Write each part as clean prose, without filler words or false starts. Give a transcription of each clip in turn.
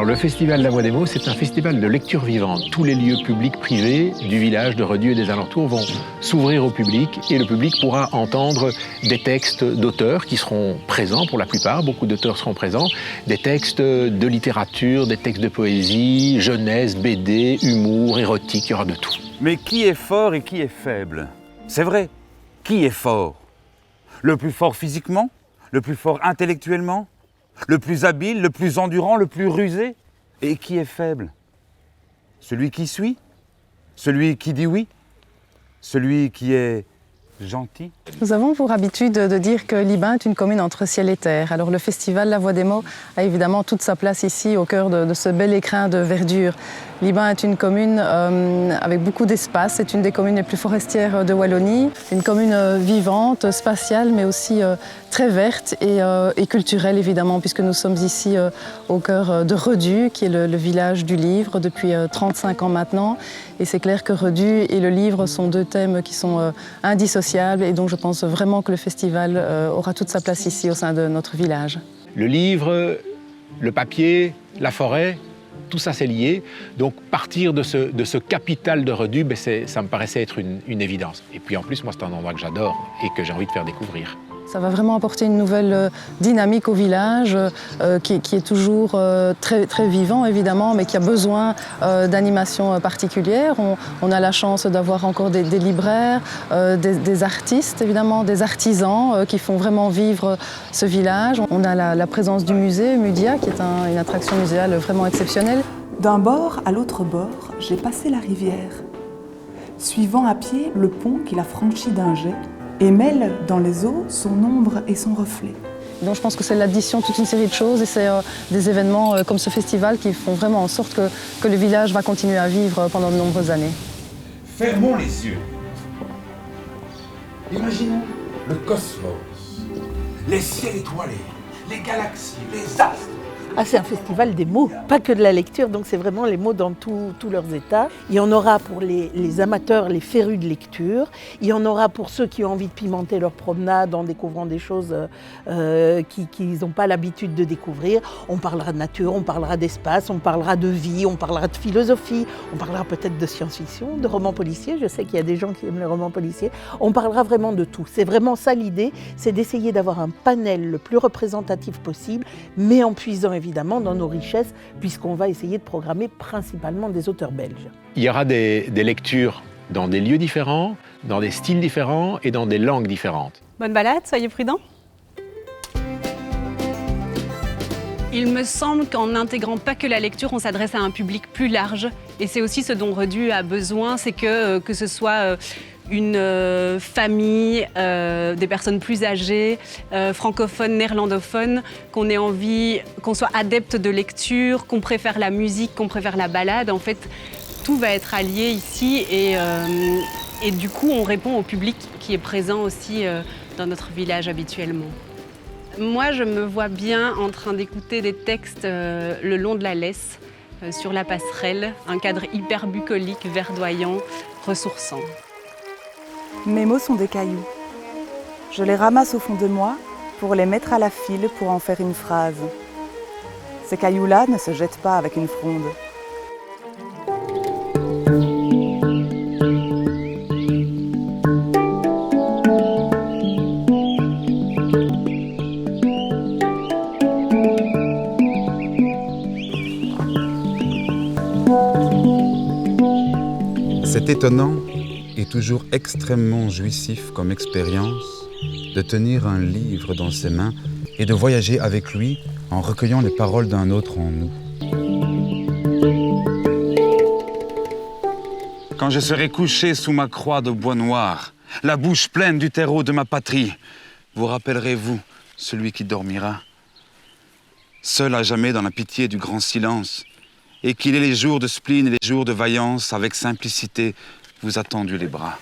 le Festival La Voix des Mots, c'est un festival de lecture vivante. Tous les lieux publics privés du village de Redus et des alentours vont s'ouvrir au public et le public pourra entendre des textes d'auteurs qui seront présents pour la plupart, beaucoup d'auteurs seront présents, des textes de littérature, des textes de poésie, jeunesse, BD, humour, érotique, il y aura de tout. Mais qui est fort et qui est faible? C'est vrai, qui est fort? Le plus fort physiquement? Le plus fort intellectuellement? Le plus habile, le plus endurant, le plus rusé? Et qui est faible? Celui qui suit? Celui qui dit oui? Celui qui est gentil? Nous avons pour habitude de dire que Libin est une commune entre ciel et terre. Alors le festival La Voix des Mots a évidemment toute sa place ici, au cœur de ce bel écrin de verdure. Libin est une commune avec beaucoup d'espace. C'est une des communes les plus forestières de Wallonie. Une commune vivante, spatiale, mais aussi très verte et culturelle, évidemment, puisque nous sommes ici au cœur de Redus, qui est le village du livre depuis 35 ans maintenant. Et c'est clair que Redus et le livre sont deux thèmes qui sont indissociables. Et donc je pense vraiment que le festival aura toute sa place ici, au sein de notre village. Le livre, le papier, la forêt, tout ça c'est lié. Donc partir de ce capital de Redus, ça me paraissait être une évidence. Et puis en plus, moi c'est un endroit que j'adore et que j'ai envie de faire découvrir. Ça va vraiment apporter une nouvelle dynamique au village qui est toujours très vivant évidemment, mais qui a besoin d'animation particulière. On a la chance d'avoir encore des libraires, des artistes évidemment, des artisans qui font vraiment vivre ce village. On a la présence du musée Mudia qui est une attraction muséale vraiment exceptionnelle. D'un bord à l'autre bord, j'ai passé la rivière, suivant à pied le pont qui la franchit d'un jet, et mêle dans les eaux son ombre et son reflet. Donc je pense que c'est l'addition de toute une série de choses et c'est des événements comme ce festival qui font vraiment en sorte que le village va continuer à vivre pendant de nombreuses années. Fermons les yeux. Imaginons le cosmos, les ciels étoilés, les galaxies, les astres. Ah, c'est un festival des mots, pas que de la lecture, donc c'est vraiment les mots dans tous leurs états. Il y en aura pour les amateurs, les férus de lecture. Il y en aura pour ceux qui ont envie de pimenter leur promenade en découvrant des choses qu'ils n'ont pas l'habitude de découvrir. On parlera de nature, on parlera d'espace, on parlera de vie, on parlera de philosophie, on parlera peut-être de science-fiction, de romans policiers. Je sais qu'il y a des gens qui aiment les romans policiers. On parlera vraiment de tout. C'est vraiment ça l'idée, c'est d'essayer d'avoir un panel le plus représentatif possible, mais en puisant évidemment dans nos richesses, puisqu'on va essayer de programmer principalement des auteurs belges. Il y aura des lectures dans des lieux différents, dans des styles différents et dans des langues différentes. Bonne balade, soyez prudents. Il me semble qu'en n'intégrant pas que la lecture, on s'adresse à un public plus large. Et c'est aussi ce dont Redus a besoin, c'est que ce soit une famille, des personnes plus âgées, francophones, néerlandophones, qu'on ait envie, qu'on soit adepte de lecture, qu'on préfère la musique, qu'on préfère la balade. En fait, tout va être allié ici et du coup, on répond au public qui est présent aussi dans notre village habituellement. Moi, je me vois bien en train d'écouter des textes le long de la Lesse, sur la passerelle, un cadre hyper bucolique, verdoyant, ressourçant. Mes mots sont des cailloux. Je les ramasse au fond de moi pour les mettre à la file pour en faire une phrase. Ces cailloux-là ne se jettent pas avec une fronde. C'est étonnant et toujours extrêmement jouissif comme expérience de tenir un livre dans ses mains et de voyager avec lui en recueillant les paroles d'un autre en nous. Quand je serai couché sous ma croix de bois noir, la bouche pleine du terreau de ma patrie, vous rappellerez-vous celui qui dormira, seul à jamais dans la pitié du grand silence, et qu'il ait les jours de spleen et les jours de vaillance, avec simplicité, vous a tendu les bras.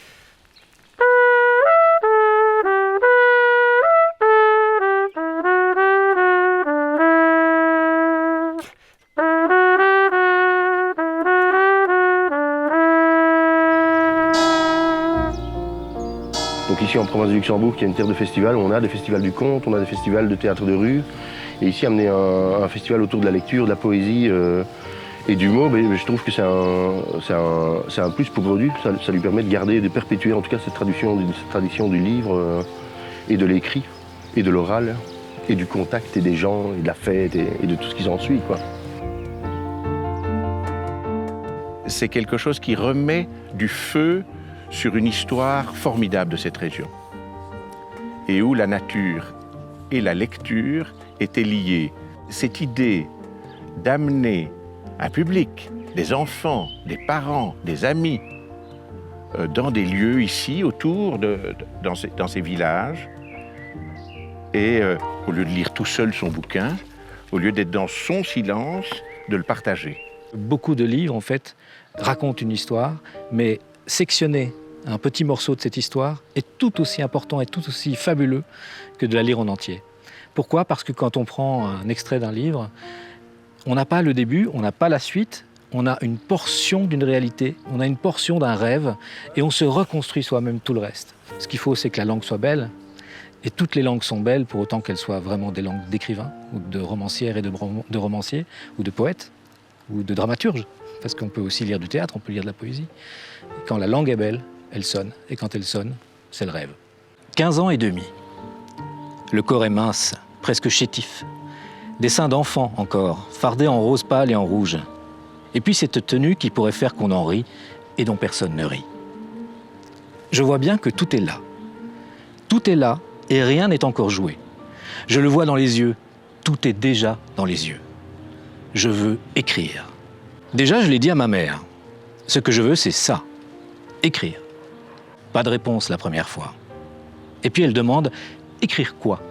Donc ici en province du Luxembourg, il y a une terre de festivals, on a des festivals du conte, on a des festivals de théâtre de rue. Et ici, amener un festival autour de la lecture, de la poésie et du mot, je trouve que c'est un plus pour Grenu. Ça lui permet de garder, de perpétuer en tout cas cette tradition du livre et de l'écrit et de l'oral et du contact et des gens et de la fête et de tout ce qui s'ensuit, quoi. C'est quelque chose qui remet du feu sur une histoire formidable de cette région et où la nature et la lecture étaient liées. Cette idée d'amener un public, des enfants, des parents, des amis, dans des lieux ici, autour, dans ces villages, et au lieu de lire tout seul son bouquin, au lieu d'être dans son silence, de le partager. Beaucoup de livres, en fait, racontent une histoire, mais sectionner un petit morceau de cette histoire est tout aussi important et tout aussi fabuleux que de la lire en entier. Pourquoi ? Parce que quand on prend un extrait d'un livre, on n'a pas le début, on n'a pas la suite, on a une portion d'une réalité, on a une portion d'un rêve, et on se reconstruit soi-même tout le reste. Ce qu'il faut, c'est que la langue soit belle, et toutes les langues sont belles pour autant qu'elles soient vraiment des langues d'écrivains, ou de romancières et de romanciers, ou de poètes, ou de dramaturges, parce qu'on peut aussi lire du théâtre, on peut lire de la poésie. Et quand la langue est belle, elle sonne, et quand elle sonne, c'est le rêve. 15 ans et demi. Le corps est mince, presque chétif. Des seins d'enfant encore, fardés en rose pâle et en rouge. Et puis cette tenue qui pourrait faire qu'on en rit, et dont personne ne rit. Je vois bien que tout est là. Tout est là, et rien n'est encore joué. Je le vois dans les yeux, tout est déjà dans les yeux. Je veux écrire. Déjà, je l'ai dit à ma mère. Ce que je veux, c'est ça, écrire. Pas de réponse la première fois. Et puis elle demande, écrire quoi ?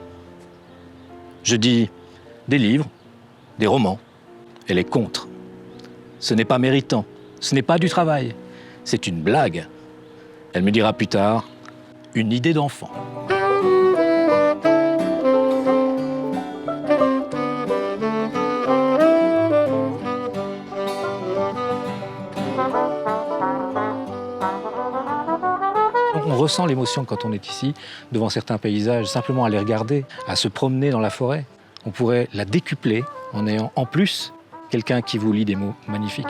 Je dis, des livres, des romans. Elle est contre. Ce n'est pas méritant, ce n'est pas du travail, c'est une blague. Elle me dira plus tard, une idée d'enfant. On ressent l'émotion quand on est ici, devant certains paysages, simplement à les regarder, à se promener dans la forêt. On pourrait la décupler en ayant en plus quelqu'un qui vous lit des mots magnifiques.